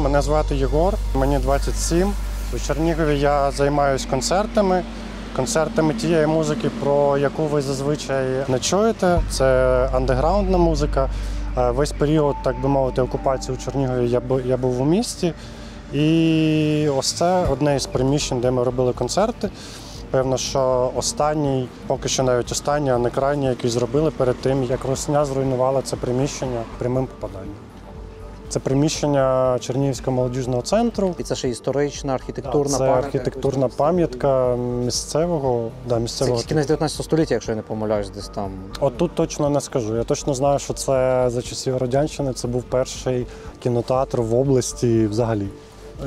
Мене звати Єгор, мені 27. У Чернігові я займаюся концертами тієї музики, про яку ви зазвичай не чуєте. Це андеграундна музика. Весь період, так би мовити, окупації у Чернігові я був у місті. І ось це одне із приміщень, де ми робили концерти. Певно, що останній, поки що навіть останній, а не крайній, який зробили перед тим, як Русня зруйнувала це приміщення прямим попаданням. Це приміщення Чернігівського молодіжного центру. І це ще історична, архітектурна пам'ятка? Це архітектурна пам'ятка місцевого. Це кінець 19 століття, якщо я не помиляюсь, десь там. От тут точно не скажу. Я точно знаю, що це за часів Радянщини, це був перший кінотеатр в області взагалі.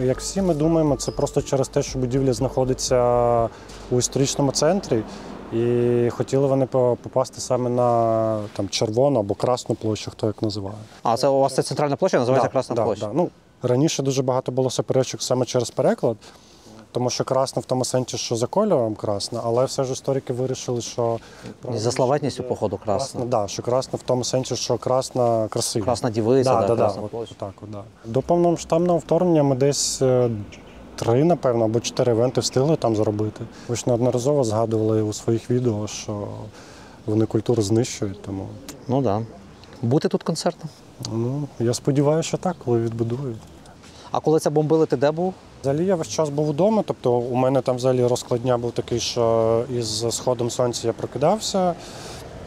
Як всі ми думаємо, це просто через те, що будівля знаходиться у історичному центрі, і хотіли вони попасти саме на Червону або Красну площу, хто як називає. А це у вас це центральна площа, називається Красна площа? Так. Ну, раніше дуже багато було суперечок саме через переклад, тому що красна в тому сенсі, що за кольором красна, але все ж історики вирішили, що... І за славетністю, походу, красна. Так, що красна в тому сенсі, що красна красива. Красна дівиця, красна площа. До повномасштабного вторгнення ми десь 3, напевно, або 4 івенти встигли там зробити. Ви ж неодноразово згадували у своїх відео, що вони культуру знищують, тому... Ну так. Бути тут концертом? Ну, я сподіваюся, що так, коли відбудують. А коли це бомбили, ти де був? Взагалі я весь час був вдома, тобто у мене там взагалі розклад дня був такий, що із сходом сонця я прокидався,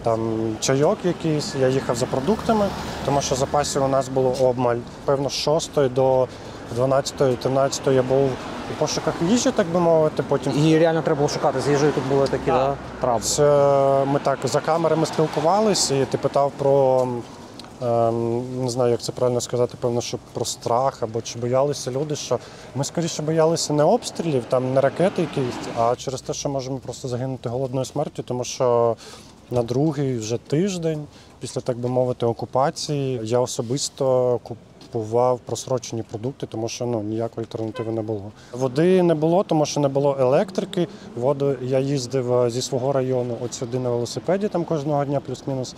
там чайок якийсь, я їхав за продуктами, тому що запасів у нас було обмаль. Певно, з 6 до 12-13 я був у пошуках їжі, так би мовити. Потім її реально треба було шукати, з їжею тут були такі, так? Правда. Ми так за камерами спілкувалися, і ти питав про... Не знаю, як це правильно сказати, певно, що про страх, або чи боялися люди, що ми скоріше боялися не обстрілів, там не ракети якісь, а через те, що можемо просто загинути голодною смертю, тому що на другий вже тиждень, після, так би мовити, окупації, я особисто купував просрочені продукти, тому що ніякої альтернативи не було. Води не було, тому що не було електрики. Воду я їздив зі свого району от сюди на велосипеді, там кожного дня плюс-мінус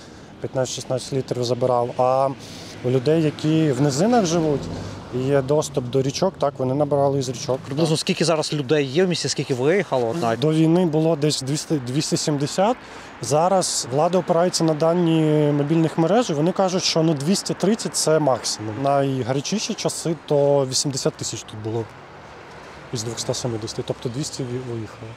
15-16 літрів забирав. А у людей, які в низинах живуть, і є доступ до річок, так, вони набирали із річок. Приблизно скільки зараз людей є в місті, скільки виїхало? До війни було десь 270. Зараз влада опирається на дані мобільних мереж, і вони кажуть, що 230 – це максимум. Найгарячіші часи то 80 тисяч тут було із 270, тобто 200 виїхало.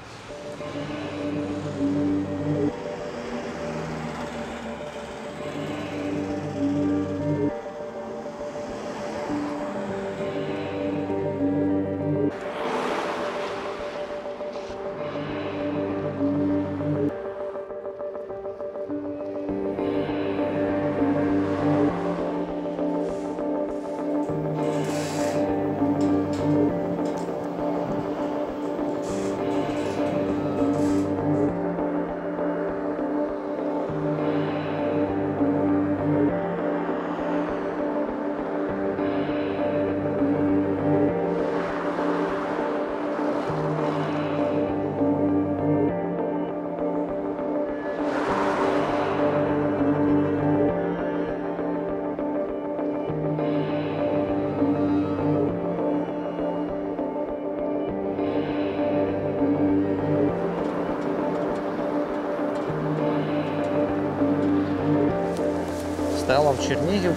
Стела в Чернігів,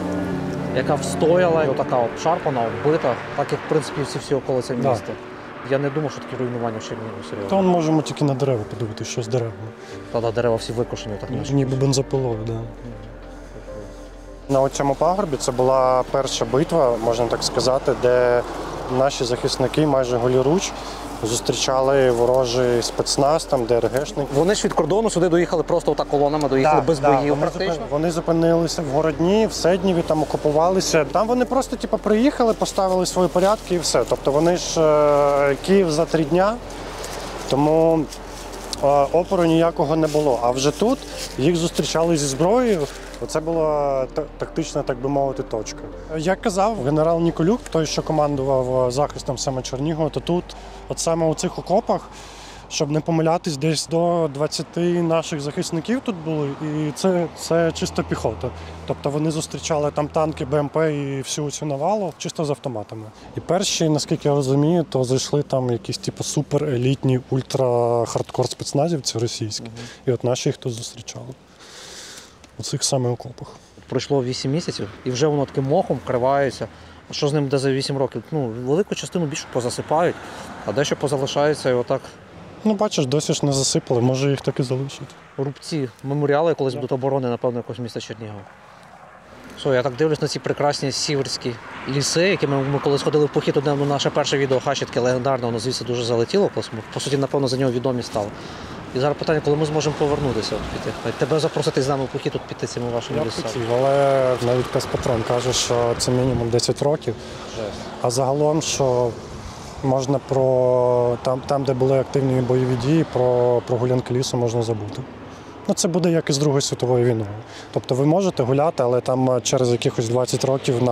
яка встояла, така обшарпана, оббита, так як, в принципі, всі околиці міста. Я не думав, що такі руйнування в Чернігові, серйозно. Та можемо тільки на дерева подивитися, що з деревами. Та дерева всі викошені. Так ніби бензопилою, так. На цьому пагорбі це була перша битва, можна так сказати, де наші захисники майже голіруч зустрічали ворожий спецназ, там ДРГшник. Вони ж від кордону сюди доїхали просто отак колонами, доїхали без боїв практично? Вони зупинилися в Городні, в Седніві, там окупувалися. Там вони просто приїхали, поставили свої порядки і все. Тобто вони ж Київ за 3 дня, тому опору ніякого не було. А вже тут їх зустрічали зі зброєю. Оце була тактична, так би мовити, точка. Як казав генерал Ніколюк, той, що командував захистом саме Чернігова, то тут, от саме у цих окопах, щоб не помилятись, десь до 20 наших захисників тут були, і це чисто піхота. Тобто вони зустрічали там танки, БМП і всю цю навалу чисто з автоматами. І перші, наскільки я розумію, то зайшли там якісь типу суперелітні ультра-хардкор спецназівці російські. І от наші їх тут зустрічали. У цих саме окопах. Пройшло 8 місяців і вже воно таким мохом вкривається. А що з ним буде за 8 років? Ну, велику частину більше позасипають, а дещо позалишається і отак. Ну, бачиш, досі ж не засипали, може їх так і залишать. Рубці, меморіали колись будуть оборони, напевно, якогось міста Чернігова. Що, я так дивлюсь на ці прекрасні сіверські ліси, які ми колись ходили в похід, одне наше перше відео Хащетки легендарне, воно звідси дуже залетіло, по суті, напевно, за нього відомі стало. І зараз питання, коли ми зможемо повернутися от піти. Тебе запросити з нами в похід тут піти цими вашими Я лісами. хотів, але навіть Пес-Патрон каже, що це мінімум 10 років. А загалом, що можна там, де були активні бойові дії, про прогулянки лісу можна забути. Ну, це буде як і з Другою світовою війною. Тобто ви можете гуляти, але там через якихось 20 років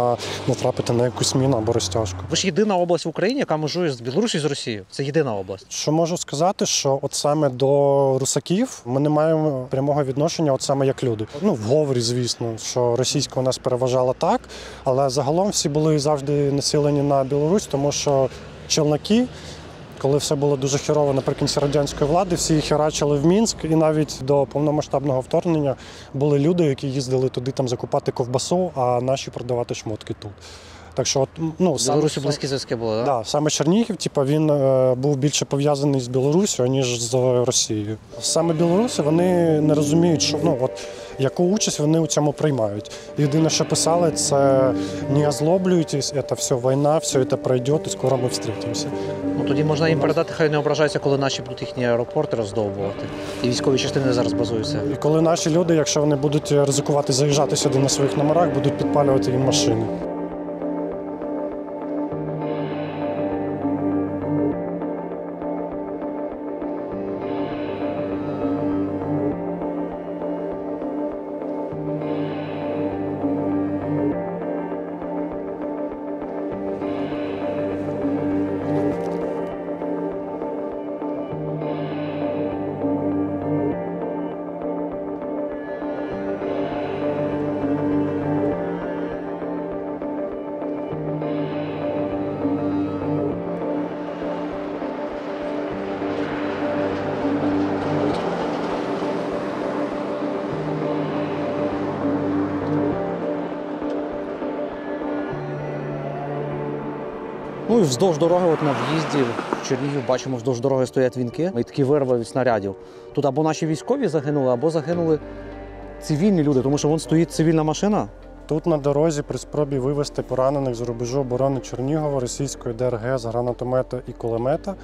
натрапити на якусь міну або розтяжку. Ви ж єдина область в Україні, яка межує з Білорусі і з Росією. Це єдина область. Що можу сказати, що от саме до русаків ми не маємо прямого відношення, от саме як люди. Ну, в говорі, звісно, що російська у нас переважала так, але загалом всі були завжди націлені на Білорусь, тому що челноки, коли все було дуже херово наприкінці радянської влади, всі їх херачили в Мінськ, і навіть до повномасштабного вторгнення були люди, які їздили туди там закупати ковбасу, а наші продавати шмотки тут. Так що, ну, З Білорусі близькі зв'язки були, так? Да, саме Чернігів, він був більше пов'язаний з Білоруссю, ніж з Росією. Саме білоруси, вони не розуміють, що, яку участь вони у цьому приймають. Єдине, що писали, це не озлоблюйтесь, це все війна, все це пройде, і скоро ми зустрінемося. Ну, тоді можна їм передати, хай не ображаються, коли наші будуть їхні аеропорти роздовбувати. І військові частини зараз базуються. І коли наші люди, якщо вони будуть ризикувати заїжджати сюди на своїх номерах, будуть підпалювати їм машини. Ну і вздовж дороги, от на в'їзді в Чернігів, бачимо, вздовж дороги стоять вінки і такі вирви від снарядів. Тут або наші військові загинули, або загинули цивільні люди, тому що вон стоїть цивільна машина. Тут на дорозі при спробі вивезти поранених з рубежу оборони Чернігова російської ДРГ з гранатомета і кулемета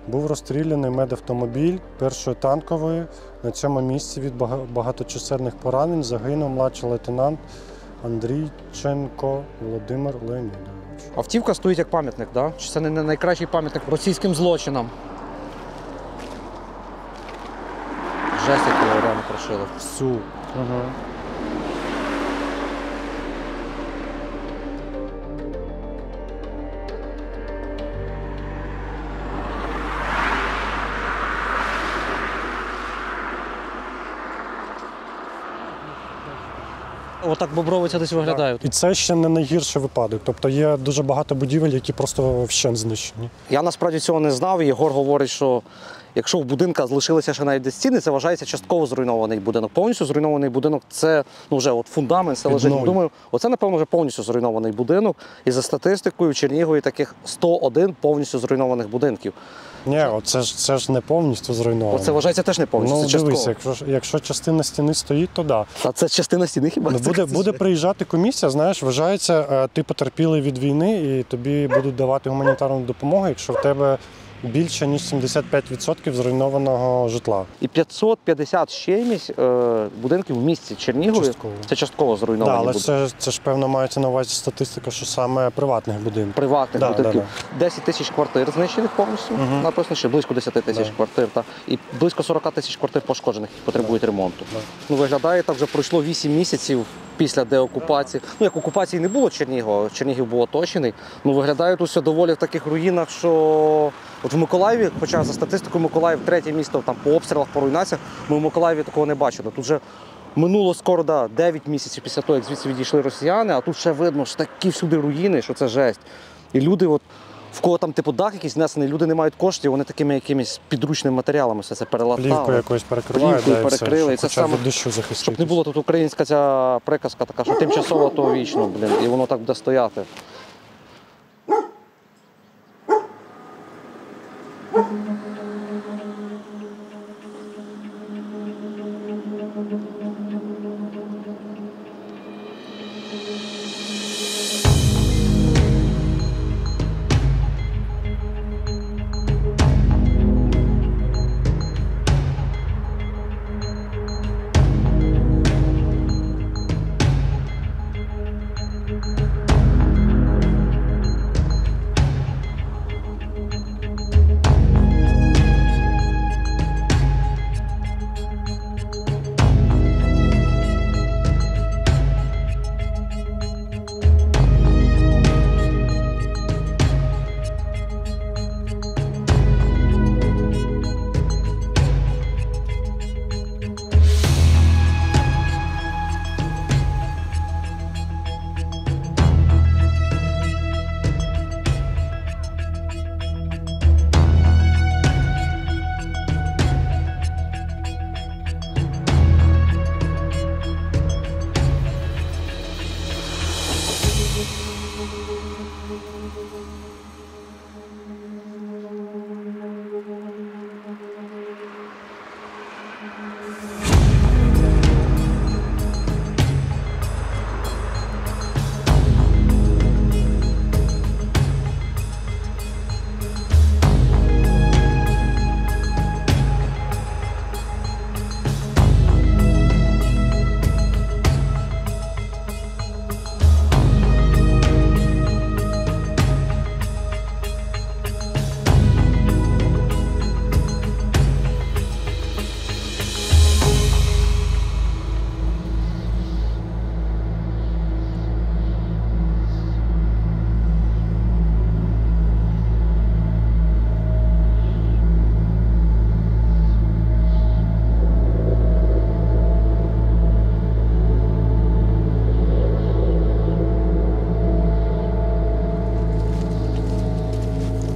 був розстріляний медавтомобіль першої танкової. На цьому місці від багаточисельних поранень загинув младший лейтенант Андрійченко Володимир Леонідович. Автівка стоїть як пам'ятник, да? Чи це не найкращий пам'ятник російським злочинам? Жесть, як його реально прошили. Всю. Угу. Отак Бобровиця десь виглядає. І це ще не найгірший випадок. Тобто є дуже багато будівель, які просто вщент знищені. Я насправді цього не знав. Єгор говорить, що якщо в будинках залишилися ще навіть десь стіни, це вважається частково зруйнований будинок. Повністю зруйнований будинок – це вже от фундамент, все лежить. Думаю, оце, напевно, вже повністю зруйнований будинок. І за статистикою в Чернігові таких 101 повністю зруйнованих будинків. Ні, це ж не повністю зруйновано. Оце вважається теж не повністю, це частково. Дивись, якщо частина стіни стоїть, то да. А це частина стіни хіба? Буде приїжджати комісія, знаєш, вважається, ти потерпілий від війни і тобі будуть давати гуманітарну допомогу, якщо в тебе більше, ніж 75% зруйнованого житла. І 550 чимось будинків в місті Чернігові Частково. Це частково зруйновані Але будинки. це ж, певно, мається на увазі статистика, що саме приватних будинків. Приватних будинків. Да. 10 тисяч квартир знищених повністю, написано, що близько 10 тисяч квартир. І близько 40 тисяч квартир пошкоджених, які потребують ремонту. Ну, виглядає так, вже пройшло 8 місяців, після деокупації. Ну, як окупації не було Чернігова, Чернігів був оточений. Ну, виглядає тут все доволі в таких руїнах, що от в Миколаєві, хоча за статистикою Миколаїв третє місто там, по обстрілах, по руйнаціях, ми в Миколаєві такого не бачили. Тут вже минуло скоро 9 місяців після того, як звідси відійшли росіяни, а тут ще видно, що такі всюди руїни, що це жесть. І люди, от, в кого там типу дах якийсь внесений, люди не мають коштів, вони такими якимись підручними матеріалами все це перелатали. Плівкою якось перекривають, Плівкою перекрили. І це хоча б саме, від дощу захиститись. щоб не було тут українська ця приказка така, що тимчасово, то вічно, блін, і воно так буде стояти.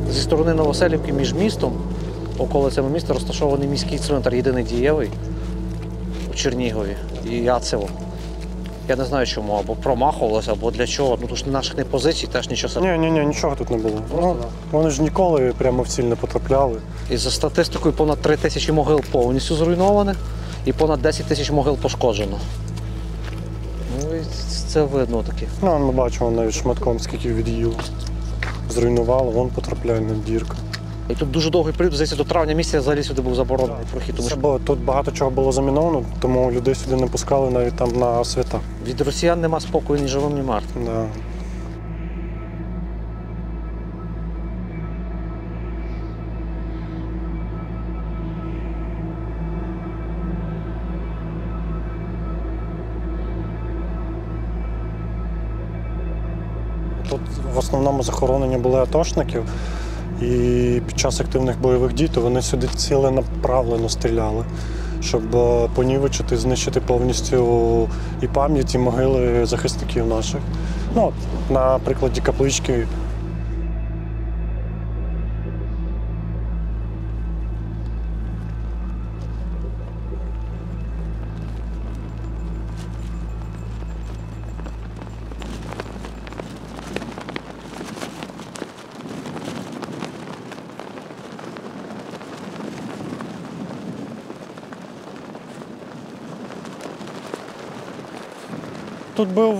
Зі сторони Новоселівки між містом, околицями міста, розташований міський цвинтар, єдиний дієвий у Чернігові і Яцево. Я не знаю чому, або промахувалося, або для чого. Ну, тому наших не позицій теж нічого. Ні, нічого тут не було. Ну, вони ж ніколи прямо в ціль не потрапляли. І за статистикою понад 3 тисячі могил повністю зруйноване і понад 10 тисяч могил пошкоджено. Ну і це видно таке. Ну, ми бачимо навіть шматком, скільки від'їло. Зруйнувало, вон потрапляє на дірка. І тут дуже довгий період, здається, до травня місяця взагалі сюди був заборонений прохід. Тому що Тут багато чого було заміновано, тому людей сюди не пускали навіть там на свята. від росіян нема спокою ні живим, ні мертвим. Да. Тут в основному захоронення були атошників, і під час активних бойових дій то вони сюди ціленаправлено стріляли, щоб понівечити, знищити повністю і пам'ять, і могили захисників наших. Ну, от, на прикладі каплички. Тут був,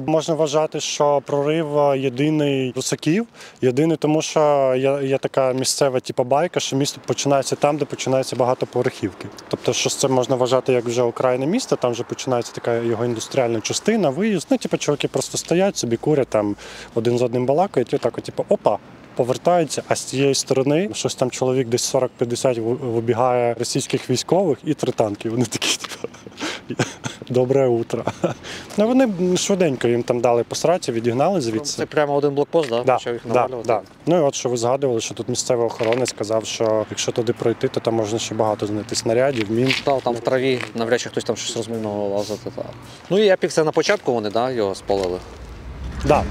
можна вважати, що прорив єдиний русаків. Єдиний тому, що є така місцева байка, що місто починається там, де починається багатоповерхівки. Тобто, що це можна вважати як вже окраїна міста, там вже починається така його індустріальна частина, виїзд. Ну, чуваки просто стоять собі, курять, там один з одним балакають, і отак, опа, повертаються, а з цієї сторони щось там чоловік десь 40-50 вибігає російських військових і 3 танки. Вони такі, типу, добре утро. Ну, вони швиденько їм там дали по сраці, відігнали звідси. Це прямо один блокпост, да? Почав їх навалювати? Да. Ну і от що ви згадували, що тут місцевий охоронець сказав, що якщо туди пройти, то там можна ще багато знайти снарядів, мін. Там в траві навряд чи хтось там щось розмінував лазити. Так. Ну і Епік це на початку вони, да, його спалили? Да.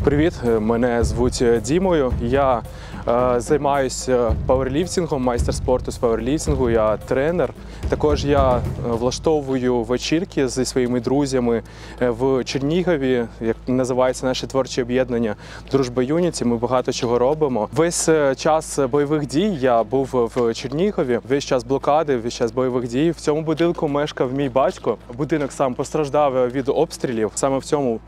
Привіт, мене звуть Дімою. Я займаюся пауерліфтингом, майстер спорту з пауерліфтингу, я тренер. Також я влаштовую вечірки зі своїми друзями в Чернігові, як називається наше творче об'єднання «Дружба Юніті». Ми багато чого робимо. Весь час бойових дій я був в Чернігові, весь час блокади, весь час бойових дій. В цьому будинку мешкав мій батько. Будинок сам постраждав від обстрілів. Саме в цьому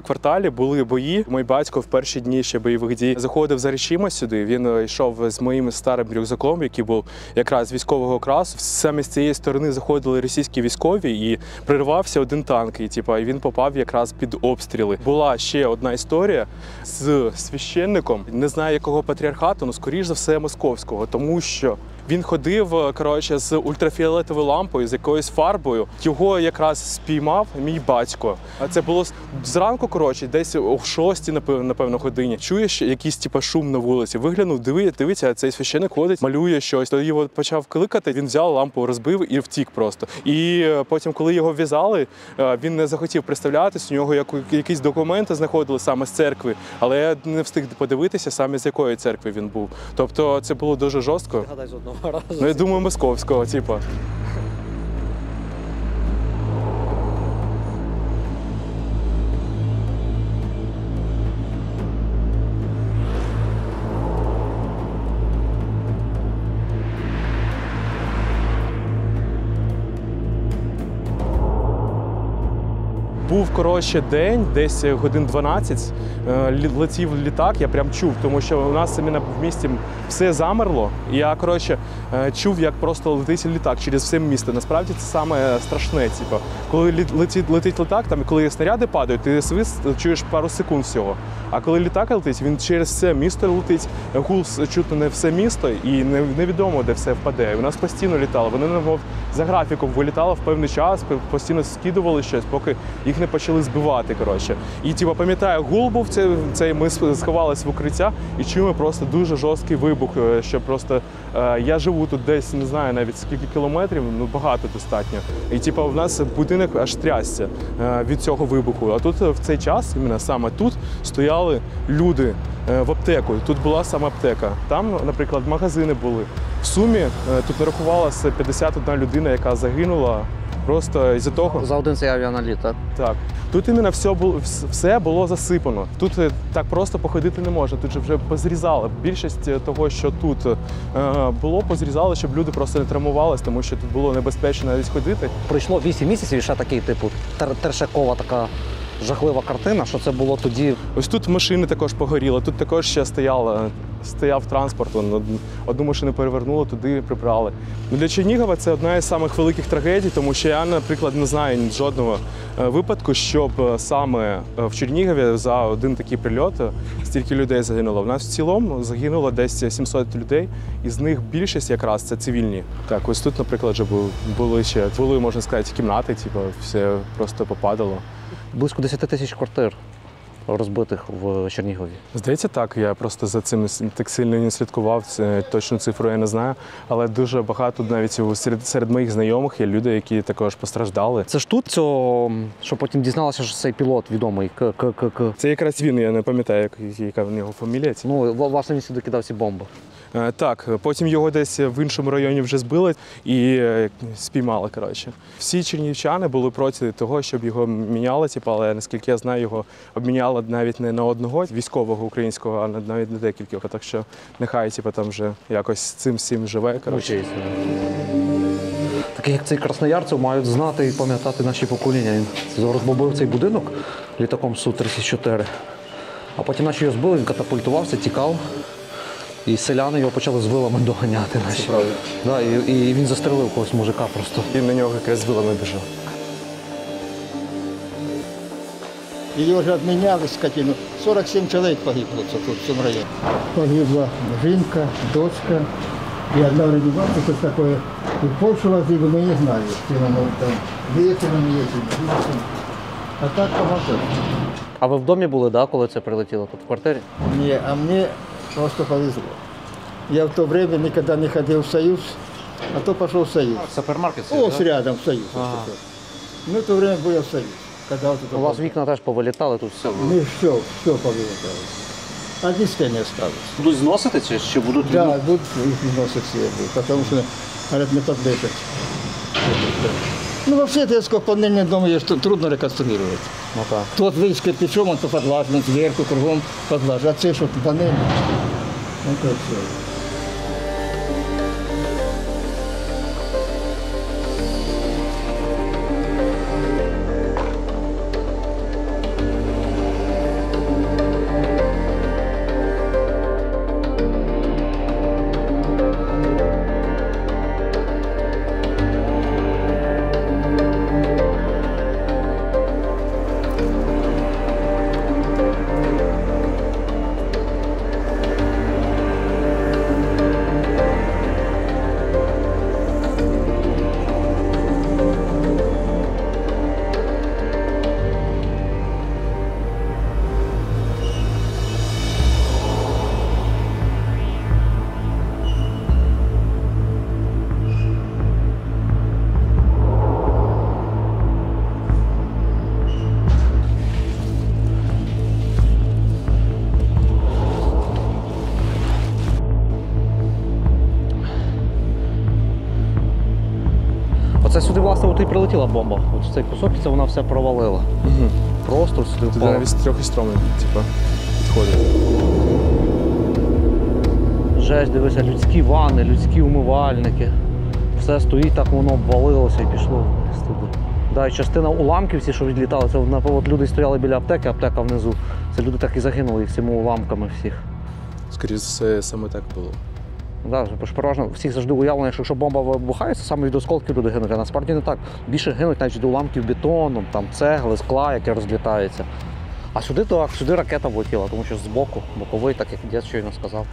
кварталі були бої. Мій батько в перші дні ще бойових дій заходив за речима сюди. Він йшов з моїм старим рюкзаком, який був якраз військового класу. Саме з цієї сторони заходили російські військові і приривався один танк. І він попав якраз під обстріли. Була ще одна історія з священником, не знаю якого патріархату, але скоріш за все московського, тому що він ходив, з ультрафіолетовою лампою, з якоюсь фарбою. Його якраз спіймав мій батько. А це було зранку, десь о 6, напевно, годині. Чуєш якийсь шум на вулиці. Виглянув, дивиться, а цей священик ходить, малює щось. Тоді його почав кликати, він взяв лампу, розбив і втік просто. І потім, коли його в'язали, він не захотів представлятись, у нього якісь документи знаходили саме з церкви, але я не встиг подивитися, саме з якої церкви він був. Тобто це було дуже жорстко. Гадай з одного разу. Ну, я думаю, московського, Був, день, десь годин 12, летів літак, я прям чув, тому що у нас в місті все замерло. І я, чув, як просто летить літак через все місто. Насправді це саме страшне, Коли летить літак, коли снаряди падають, ти свист чуєш пару секунд всього. А коли літак летить, він через все місто летить, гул чутно не все місто, і невідомо, де все впаде. І у нас постійно літало. Вони, немов за графіком, вилітали в певний час, постійно скидували щось, поки їх не почали збивати, І, пам'ятаю, гул був цей, ми сховались в укриття і чуємо просто дуже жорсткий вибух, що просто я живу тут десь, не знаю навіть скільки кілометрів, багато достатньо. І, в нас будинок аж трясся від цього вибуху. А тут в цей час, саме тут, стояли люди в аптеку. Тут була саме аптека. Там, наприклад, магазини були. В сумі тут нарахувалася 51 людина, яка загинула. Просто із-за того... За один цей авіаналіт, так? Так. Тут іменно все було засипано. Тут так просто походити не можна, тут же вже позрізали. Більшість того, що тут було, позрізали, щоб люди просто не травмувалися, тому що тут було небезпечно навіть ходити. Пройшло 8 місяців і ще такий, тершакова така жахлива картина, що це було тоді. Ось тут машини також погоріли, тут також ще стояв транспорт, одну машину перевернули, туди прибрали. Для Чернігова це одна із самих великих трагедій, тому що я, наприклад, не знаю жодного випадку, щоб саме в Чернігові за один такий прильот стільки людей загинуло. У нас в цілому загинуло десь 700 людей, із них більшість якраз це цивільні. Так, ось тут, наприклад, вже були, можна сказати, кімнати, все просто попадало. Близько 10 тисяч квартир розбитих в Чернігові? Здається, так. Я просто за цим так сильно не слідкував. Точну цифру я не знаю. Але дуже багато навіть серед моїх знайомих є люди, які також постраждали. Це ж тут, що потім дізналося, що цей пілот відомий ККК. Це якраз він, я не пам'ятаю, яка в нього фамілія. Ну, власне, він сюди кидав ці бомби. Так, потім його десь в іншому районі вже збили і спіймали, коротше. Всі чернівчани були проти того, щоб його міняли, але наскільки я знаю, його обміняли навіть не на одного військового українського, а навіть на декількох. Так що нехай там вже якось з цим всім живе, коротше. Таких як цей красноярців мають знати і пам'ятати наші покоління. Він розбомбив цей будинок літаком Су-34, а потім наші його збили, він катапультувався, тікав. І селяни його почали з вилами доганяти. Наші. Це правда. Да, і він застрелив когось мужика просто. І на нього якраз з вилами біжав. Ее уже отменяли, скотину. 47 человек погибло тут, в цьому районі. Погибла жінка, дочка и одна реанимация, то есть такое. И в Польшу возили, мы не знали, там вечером ездили. А так помогли. А ви в домі були, да, коли це прилетіло тут в квартирі? Не, а мне просто повезло. Я в то время никогда не ходил в Союз, а то пошел в Союз. Супермаркет? Ось рядом Союз. Ага. Ну, в то время был я в Союз. Когда вот это У вас вікна теж повилітали, тут все. Ну, все повылетало. Одни стены осталось. Будуть зносити чи будуть? Да, будут их носят все, потому что, говорят, не поддержат. Ну, вообще, это сколько панельный дом, ее трудно реконструировать. Ну так. Тот, видишь, кирпичом, он подлажен, сверху, кругом подлажен. А це, что панель, ну, как все. Оце сюди, власне, от і прилетіла бомба. От в цей кусок, і це вона все провалила. Угу. Просто сюди Туди впала. навіть трохи стрьомно, підходить. Жесть, дивися, людські ванни, людські умивальники. Все стоїть, так воно обвалилося і пішло вниз туди. Да, і частина уламків, всі, що відлітали, це от люди стояли біля аптеки, аптека внизу. Це люди так і загинули їх цими уламками всіх. Скоріше за все, саме так було. Да, переважно всіх завжди уявлено, що якщо бомба вибухає, це саме від осколків люди гинуть, а насправді не так. Більше гинуть навіть від уламків бетону, там, цегли, скла, яке розлітається. А сюди так, сюди ракета влетіла, тому що збоку, боковий, так як дід щойно сказав.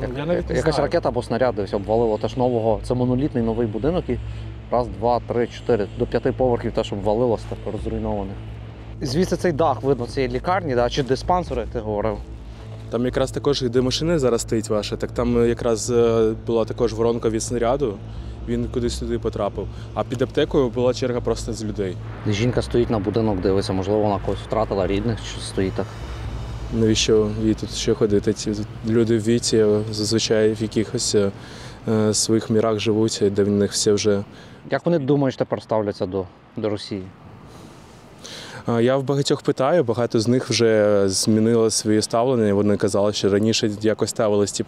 Я навіть не Якась знаю. ракета або снаряд десь обвалило теж нового. Це монолітний новий будинок і раз, два, три, чотири, до 5 поверхів теж обвалилося, так розруйнованих. Звідси цей дах видно цієї лікарні, да, чи диспансери, ти говорив. Там якраз також, де машина зараз стоїть ваша, так там якраз була також воронка від снаряду, він кудись туди потрапив. А під аптекою була черга просто з людей. Жінка стоїть на будинок, дивиться, можливо, вона когось втратила рідних, чи стоїть так. Навіщо їй тут ще ходити? Ці люди в віці зазвичай в якихось своїх мірах живуть, де в них все вже. Як вони, думаєш, тепер ставляться до Росії? Я в багатьох питаю, багато з них вже змінили своє ставлення. Вони казали, що раніше якось ставились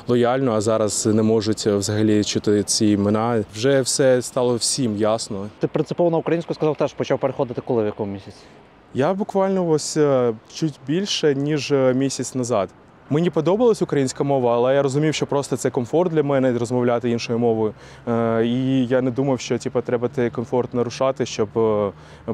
лояльно, а зараз не можуть взагалі чути ці імена. Вже все стало всім ясно. Ти принципово на українську сказав, теж почав переходити коли, в якому місяці? Я буквально ось чуть більше, ніж місяць назад. Мені подобалась українська мова, але я розумів, що просто це комфорт для мене розмовляти іншою мовою. І я не думав, що треба цей комфорт нарушати, щоб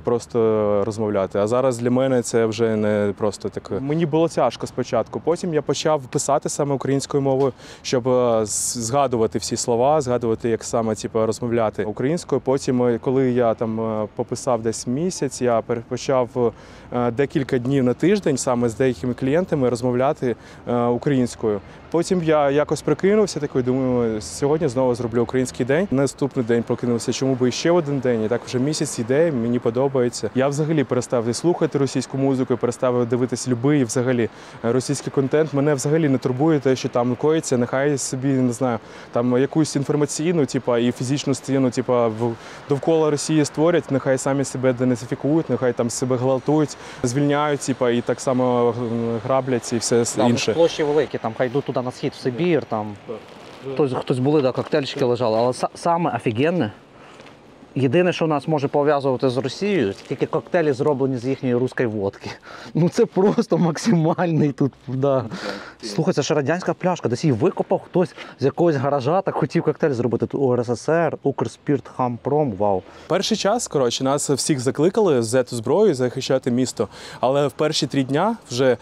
просто розмовляти. А зараз для мене це вже не просто таке. Мені було тяжко спочатку. Потім я почав писати саме українською мовою, щоб згадувати всі слова, згадувати, як саме розмовляти українською. Потім, коли я там пописав десь місяць, я почав декілька днів на тиждень саме з деякими клієнтами розмовляти українською. Потім я якось прикинувся, такий, думаю, сьогодні знову зроблю український день. Наступний день прокинувся, чому би ще один день. І так вже місяць іде, мені подобається. Я взагалі перестав слухати російську музику, перестав дивитись любий взагалі російський контент. Мене взагалі не турбує те, що там коїться. Нехай собі, не знаю, там якусь інформаційну, і фізичну стіну, довкола Росії створять, нехай самі себе денацифікують, нехай там себе гвалтують, звільняють, і так само граблять і все інше. Площі великі, там хай йдуть туди на схід, в Сибір, там хтось були, коктейльчики лежали, але саме офігенне. Єдине, що нас може пов'язувати з Росією, тільки коктейлі зроблені з їхньої руської водки. Ну це просто максимальний тут. Да. Слухай, це ж радянська пляшка, десь її викопав хтось з якогось гаража, так хотів коктейль зробити. Тут УРССР, Укрспиртхампром, вау. Перший час, нас всіх закликали взяти зброю, захищати місто. Але в перші 3 дня вже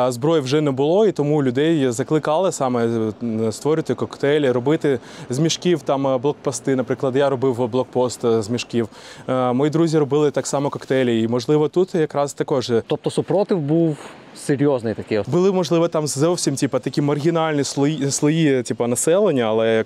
зброї вже не було, і тому людей закликали саме створювати коктейлі, робити з мішків там блокпости. Наприклад, я робив блокпост з мішків. Мої друзі робили так само коктейлі. І, можливо, тут якраз також. Тобто супротив був серйозний такий? Були, можливо, там зовсім такі маргінальні слої населення, але,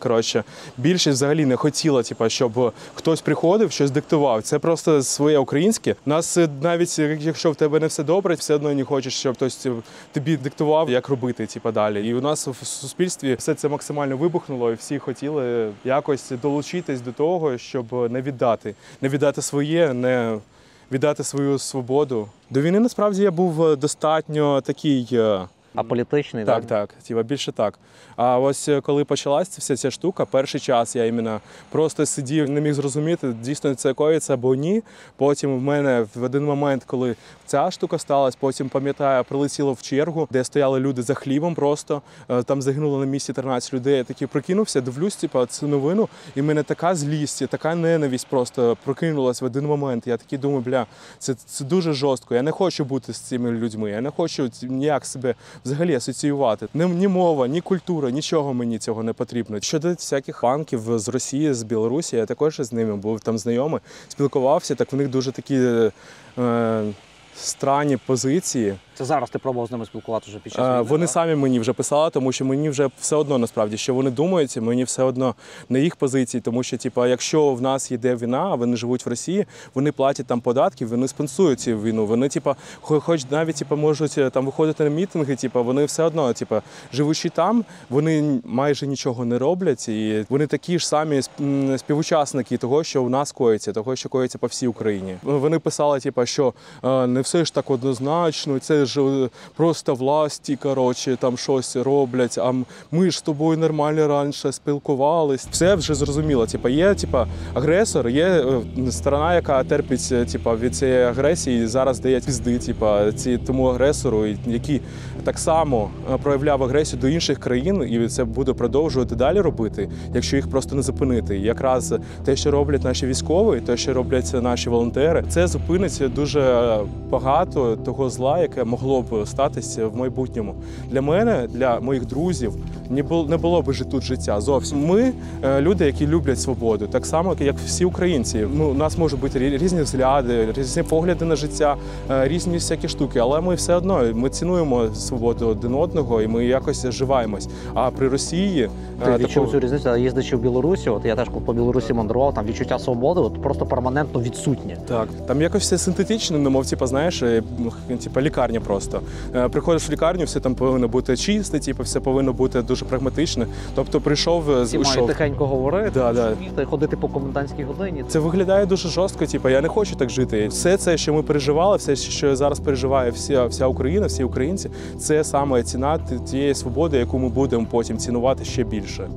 більшість взагалі не хотіла, щоб хтось приходив, щось диктував. Це просто своє українське. У нас навіть, якщо в тебе не все добре, все одно не хочеш, щоб хтось тобі диктував, як робити далі. І у нас в суспільстві все це максимально вибухнуло, і всі хотіли якось долучитись до того, щоб не віддати своє, не віддати свою свободу. До війни, насправді, я був достатньо такий... Аполітичний, так? Більше так. А ось коли почалася вся ця штука, перший час я іменно просто сидів, не міг зрозуміти, дійсно це коїться або ні. Потім в мене в один момент, коли ця штука сталася, потім, пам'ятаю, прилетіло в чергу, де стояли люди за хлібом просто, там загинуло на місці 13 людей. Я такий прокинувся, дивлюсь, цю новину, і в мене така злість, така ненависть просто прокинулась в один момент. Я такий думаю, це дуже жорстко, я не хочу бути з цими людьми, я не хочу ніяк себе взагалі асоціювати. Ні мова, ні культура, нічого мені цього не потрібно. Щодо всяких панків з Росії, з Білорусі, я також з ними був там знайомий, спілкувався, так в них дуже такі странні позиції. Це зараз ти пробував з ними спілкуватися вже під час війни? Вони самі мені вже писали, тому що мені вже все одно, насправді, що вони думають, мені все одно не їх позиції, тому що, якщо в нас йде війна, а вони живуть в Росії, вони платять там податки, вони спонсують цю війну, вони, хоч навіть, можуть там виходити на мітинги, вони все одно, живучи там, вони майже нічого не роблять, і вони такі ж самі співучасники того, що в нас коїться, того, що коїться по всій Україні. Вони писали, що не все ж так однозначно, це ж просто власті, там щось роблять, а ми ж з тобою нормально раніше спілкувались. Все вже зрозуміло. Є агресор, є сторона, яка терпить від цієї агресії і зараз дає пізди тому агресору, який так само проявляв агресію до інших країн, і це буде продовжувати далі робити, якщо їх просто не зупинити. І якраз те, що роблять наші військові, те, що роблять наші волонтери, це зупинить дуже багато того зла, яке могло б статися в майбутньому. Для мене, для моїх друзів, не було б тут життя зовсім. Ми люди, які люблять свободу, так само, як всі українці. У нас можуть бути різні взгляди, різні погляди на життя, різні всякі штуки, але ми все одно цінуємо свободу один одного і ми якось вживаємось. А при Росії... Ти відчув цю різницю, їздячи в Білорусі, я теж по Білорусі мандрував, там відчуття свободи просто перманентно відсутнє. Так, там якось все синтетично, немов, знаєш, лікарня просто. Приходиш в лікарню, все там повинно бути чисте, все повинно бути дуже прагматичне. Тобто прийшов, всі мають тихенько говорити, да. ходити по комендантській годині. Це виглядає дуже жорстко, я не хочу так жити. Все це, що ми переживали, все, що зараз переживає вся Україна, всі українці, це саме ціна тієї свободи, яку ми будемо потім цінувати ще більше.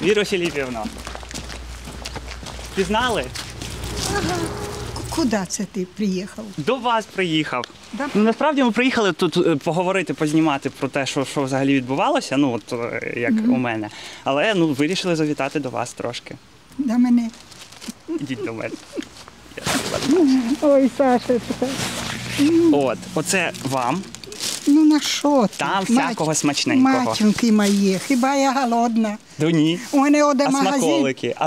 Віру Філіпівну. Пізнали? Куди це ти приїхав? До вас приїхав. Да. Ну, насправді ми приїхали тут поговорити, познімати про те, що взагалі відбувалося, ну от як у мене. Але вирішили завітати до вас трошки. До мене. Ідіть до мене. Ой, Сашечка. Оце вам. Ну на що ти? Там всякого смачненького. Матінки мої, хіба я голодна? Да ні. У мене один А магазин.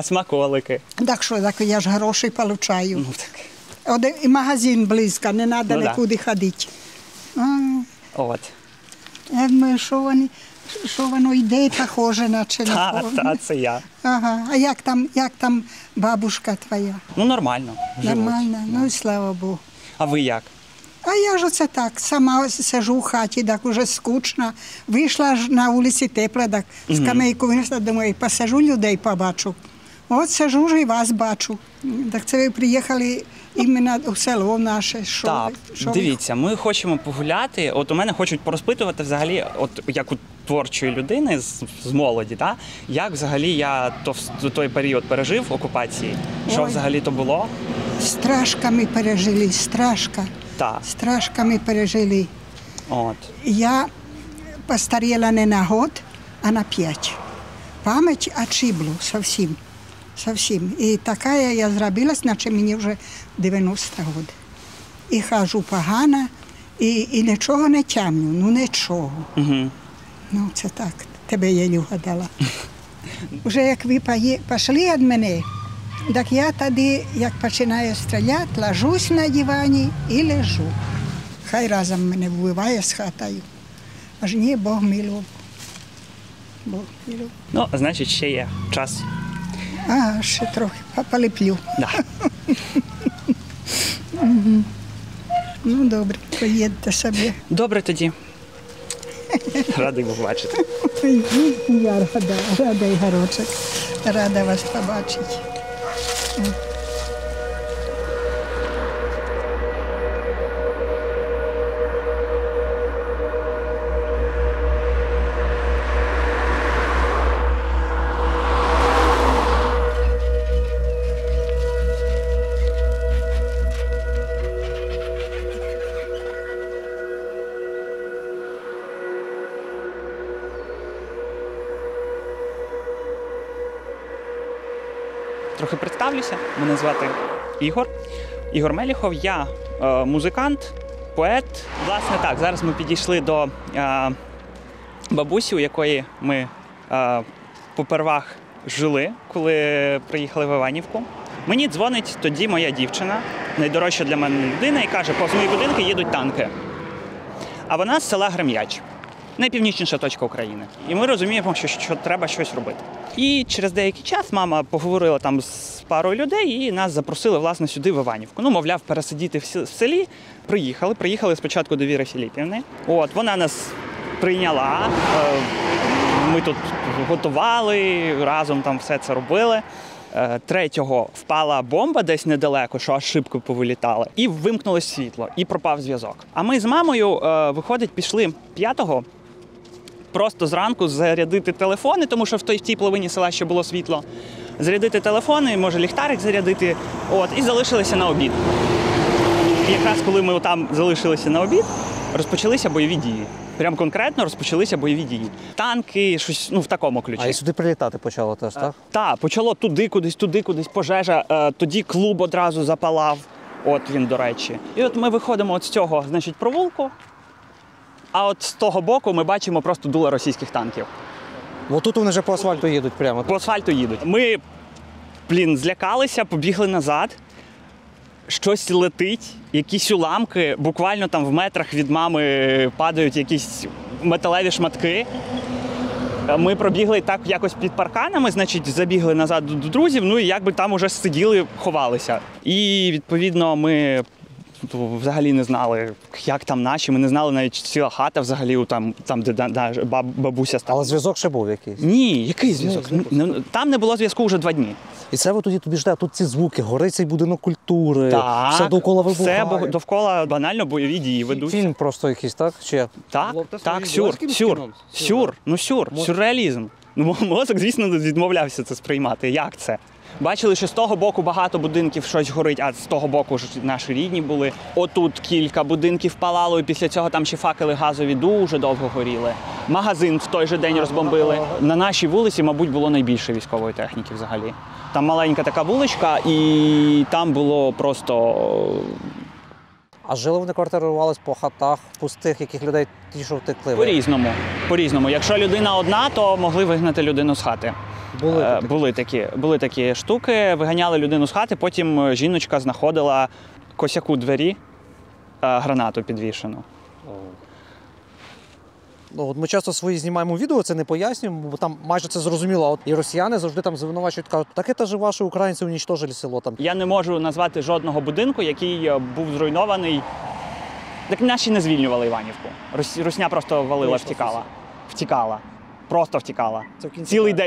смаколики, Так що, так я ж гроші получаю. Ну так. Один і магазин близько, не треба Ну, да. нікуди ходити. От. Я думаю, що воно йде похоже на телефон. Це я. Ага. А як там бабушка твоя? Ну нормально. Живуть. Нормально? Ну і слава Богу. А ви як? А я ж оце так, сама сижу в хаті, так уже скучно. Вийшла ж на вулиці тепло, так скамейку винесла, думаю, посажу людей, побачу. От сижу ж і вас бачу. Так це ви приїхали іменно у село наше. Так, дивіться, ми хочемо погуляти. От у мене хочуть порозпитувати взагалі, от як у творчої людини з молоді, так? Як взагалі я той період пережив окупації? Що Ой. взагалі то було? Страшками пережили, страшка. Так. Страшками пережили. От. Я постаріла не на год, а на 5. Пам'ять отшибло зовсім. Совсем. І така я зробилась, наче мені вже 90 років. І хожу погано, і нічого не тямлю, ну нічого. Угу. Ну це так, тебе я вгадала. Вже як ви пішли від мене, так я тоді, як починаю стріляти, ложусь на дивані і лежу. Хай разом мене вбиває з хатою. Аж ні, Бог милував. Бог милував. Ну, значить, ще є час. Ага, ще трохи полеплю. Да. Ну, добре, поїдьте собі. Добре тоді. Радий був бачити. Я рада, Ігорочек. Рада вас побачити. Трохи представлюся. Мене звати Ігор Меліхов. Я музикант, поет. Власне так, зараз ми підійшли до бабусі, у якої ми попервах жили, коли приїхали в Іванівку. Мені дзвонить тоді моя дівчина, найдорожча для мене людина, і каже, повз мої будинки їдуть танки. А вона з села Грем'яч, найпівнічніша точка України. І ми розуміємо, що треба щось робити. І через деякий час мама поговорила там з парою людей і нас запросили, власне, сюди в Іванівку. Ну, мовляв, пересидіти в селі. Приїхали спочатку до Віри Філіпівни. От, вона нас прийняла, ми тут готували, разом там все це робили. 3-го впала бомба десь недалеко, що аж шибки повилітали, і вимкнулось світло, і пропав зв'язок. А ми з мамою, виходить, пішли 5-го, просто зранку зарядити телефони, тому що в тій половині села ще було світло. Зарядити телефони, може ліхтарик зарядити, і залишилися на обід. І якраз коли ми там залишилися на обід, розпочалися бойові дії. Прям конкретно розпочалися бойові дії. Танки, щось в такому ключі. А і сюди прилітати почало теж, так? Так, почало туди кудись пожежа. Тоді клуб одразу запалав. От він, до речі. І от ми виходимо от з цього, значить, провулку. А от з того боку ми бачимо просто дуло російських танків. Отут вони вже по асфальту їдуть прямо. По асфальту їдуть. Ми, злякалися, побігли назад. Щось летить, якісь уламки, буквально там в метрах від мами падають якісь металеві шматки. Ми пробігли так якось під парканами, значить, забігли назад до друзів, ну і якби там уже сиділи, ховалися. І, відповідно, ми взагалі не знали, як там наші, ми не знали навіть ціла хата взагалі, там де бабуся стала. Але зв'язок ще був якийсь? Ні, який зв'язок? Там не було зв'язку вже 2 дні. І це ви тоді тобі жде, тут ці звуки, горить цей будинок культури, так, все довкола вибухає. Все довкола банально бойові дії ведуть. Фільм просто якийсь, так? Чи як? Так, сюрреалізм. Ну, мозок, звісно, відмовлявся це сприймати. Як це? Бачили, що з того боку багато будинків щось горить, а з того боку ж наші рідні були. Отут кілька будинків палало, і після цього там ще факели газові дуже довго горіли. Магазин в той же день розбомбили. На нашій вулиці, мабуть, було найбільше військової техніки взагалі. Там маленька така вуличка, і там було просто... А жили вони квартирувались по хатах пустих, яких людей ті, що втекли? По-різному. По-різному. Якщо людина одна, то могли вигнати людину з хати. Були такі штуки. Виганяли людину з хати, потім жіночка знаходила косяку двері, гранату підвішену. Ну, от ми часто свої знімаємо відео, це не пояснюємо, бо там майже це зрозуміло. А от і росіяни завжди там звинувачують, кажуть, так це ж ваші українці унічтожили село там. Я не можу назвати жодного будинку, який був зруйнований. Так наші не звільнювали Іванівку. Русня просто валила, втікала. Просто втікала.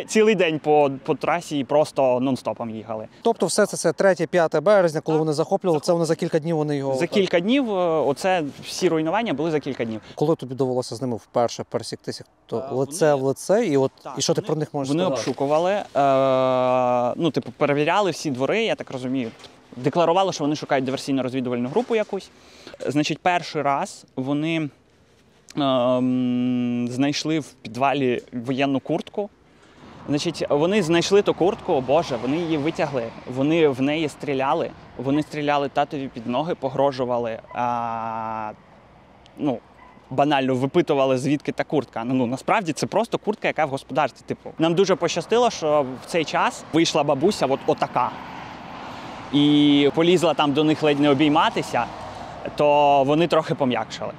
Цілий день по трасі просто нон-стопом їхали. Тобто все це 3-5 березня, коли вони захоплювали, це вони за кілька днів вони його... За кілька днів, оце всі руйнування були за кілька днів. Коли тобі довелося з ними вперше пересіктися, то лице в лице, і що ти про них можеш сказати? Вони обшукували, перевіряли всі двори, я так розумію. Декларували, що вони шукають диверсійно-розвідувальну групу якусь. Значить, перший раз вони знайшли в підвалі воєнну куртку. Значить, вони знайшли ту куртку, о Боже, вони її витягли, вони в неї стріляли, вони стріляли татові під ноги, погрожували, банально випитували, звідки та куртка. Насправді це просто куртка, яка в господарстві. Нам дуже пощастило, що в цей час вийшла бабуся отака. І полізла там до них ледь не обійматися, то вони трохи пом'якшали.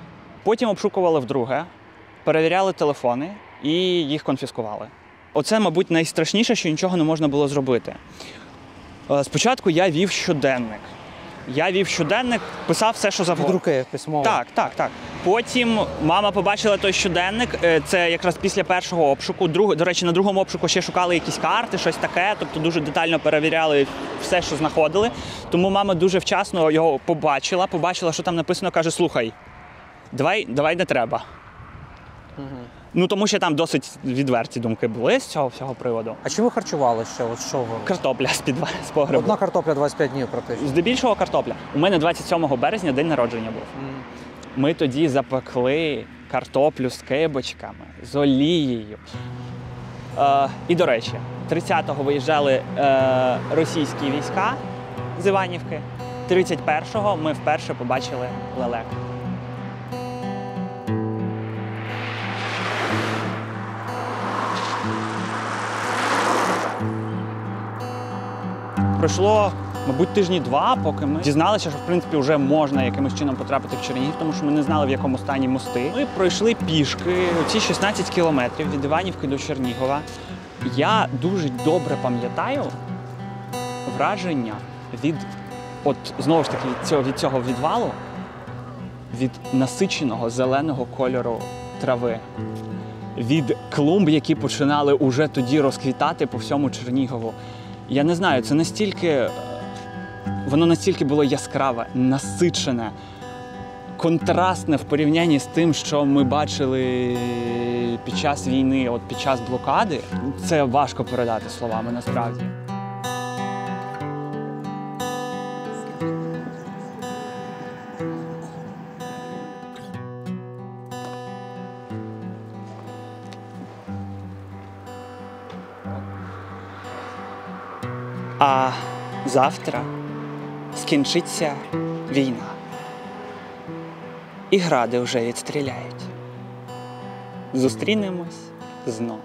Потім обшукували вдруге, перевіряли телефони і їх конфіскували. Оце, мабуть, найстрашніше, що нічого не можна було зробити. Спочатку я вів щоденник. Писав все, що завгодно. Від руки письмово? Так. Потім мама побачила той щоденник, це якраз після першого обшуку. До речі, на другому обшуку ще шукали якісь карти, щось таке, тобто дуже детально перевіряли все, що знаходили. Тому мама дуже вчасно його побачила, що там написано, каже, слухай, давай не треба. Тому що там досить відверті думки були з цього всього приводу. А чим ви харчували ще? Картопля з погребу. Одна картопля 25 днів практично. Здебільшого картопля. У мене 27 березня день народження був. Ми тоді запекли картоплю з кибочками, з олією. І, до речі, 30-го виїжджали російські війська з Іванівки, 31-го ми вперше побачили лелек. Пройшло, мабуть, тижні два, поки ми дізналися, що, в принципі, вже можна якимось чином потрапити в Чернігів, тому що ми не знали, в якому стані мости. Ми пройшли пішки ці 16 кілометрів від Іванівки до Чернігова. Я дуже добре пам'ятаю враження від, знову ж таки, від цього відвалу, від насиченого зеленого кольору трави, від клумб, які починали уже тоді розквітати по всьому Чернігову. Я не знаю, це воно настільки було яскраве, насичене, контрастне в порівнянні з тим, що ми бачили під час війни, під час блокади. Це важко передати словами, насправді. А завтра скінчиться війна. І гради вже відстріляють. Зустрінемось знов.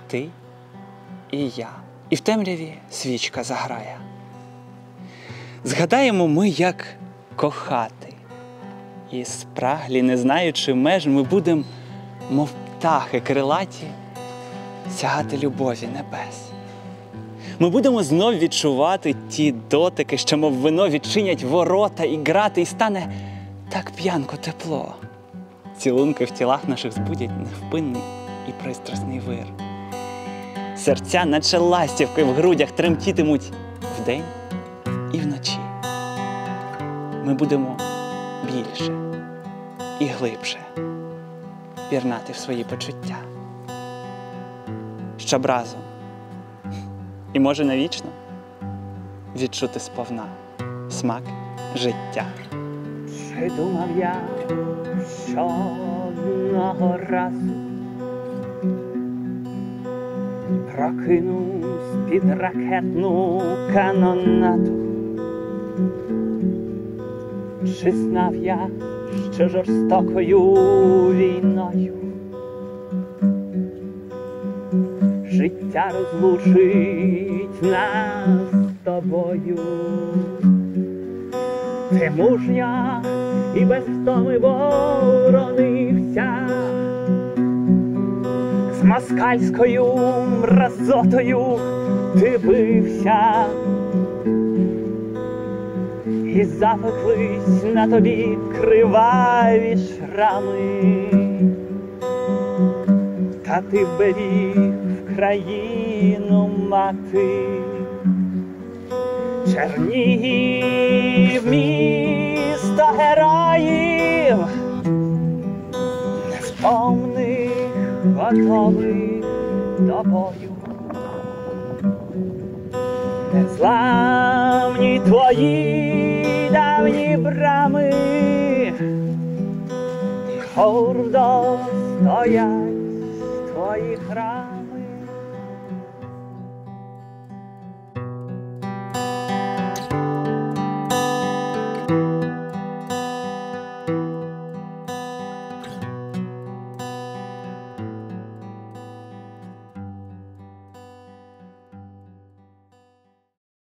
Ти і я. І в темряві свічка заграє. Згадаємо ми, як кохати. І спраглі, не знаючи меж, ми будем, мов птахи крилаті, сягати любові небес. Ми будемо знов відчувати ті дотики, що, мов вино, відчинять ворота і грати, і стане так п'янко тепло. Цілунки в тілах наших збудять невпинний і пристрасний вир. Серця, наче ластівки в грудях, тремтітимуть вдень і вночі. Ми будемо більше і глибше пірнати в свої почуття. щоб разом і, може, навічно відчути сповна смак життя. Чи думав я, що одного разу прокинусь під ракетну канонаду? Чи знав я, що жорстокою війною життя розлучить нас з тобою? Ти мужня і без втоми боронився, з москальською мразотою ти бився, і запеклись на тобі криваві шрами, та ти беріг країну мати. Чернігів, місто героїв, невтомних, готових до бою. Незламні твої давні брами, і гордо стоять